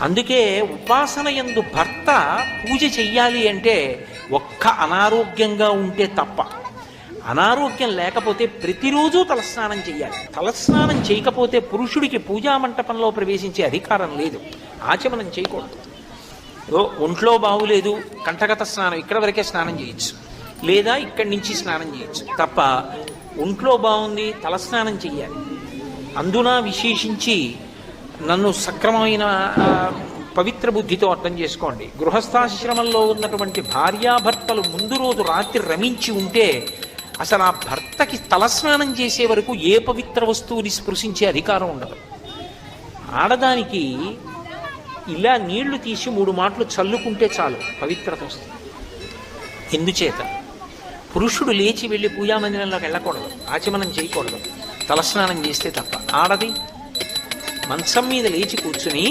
అందుకే ఉపాసన యందు భర్త పూజ చెయ్యాలి అంటే ఒక్క అనారోగ్యంగా ఉంటే తప్ప. అనారోగ్యం లేకపోతే ప్రతిరోజు తలస్నానం చెయ్యాలి. తలస్నానం చేయకపోతే పురుషుడికి పూజా మంటపంలో ప్రవేశించే అధికారం లేదు, ఆచమనం చేయకూడదు. ఒంట్లో బాగులేదు, కంఠగత స్నానం ఇక్కడ వరకే స్నానం చేయొచ్చు, లేదా ఇక్కడి నుంచి స్నానం చేయొచ్చు తప్ప ఒంట్లో బాగుంది తలస్నానం చెయ్యాలి. అందున విశేషించి నన్ను సక్రమమైన పవిత్ర బుద్ధితో అర్థం చేసుకోండి. గృహస్థాశ్రమంలో ఉన్నటువంటి భార్యాభర్తలు ముందు రోజు రాత్రి రమించి ఉంటే అసలు ఆ భర్తకి తలస్నానం చేసే వరకు ఏ పవిత్ర వస్తువుని స్పృశించే అధికారం ఉండదు. ఆడదానికి ఇలా నీళ్లు తీసి 3 మాటలు చల్లుకుంటే చాలు పవిత్రత వస్తుంది. ఎందుచేత పురుషుడు లేచి వెళ్ళి పూజామందిరంలోకి వెళ్ళకూడదు, ఆచమనం చేయకూడదు తలస్నానం చేస్తే తప్ప. ఆడది మంచం మీద లేచి కూర్చుని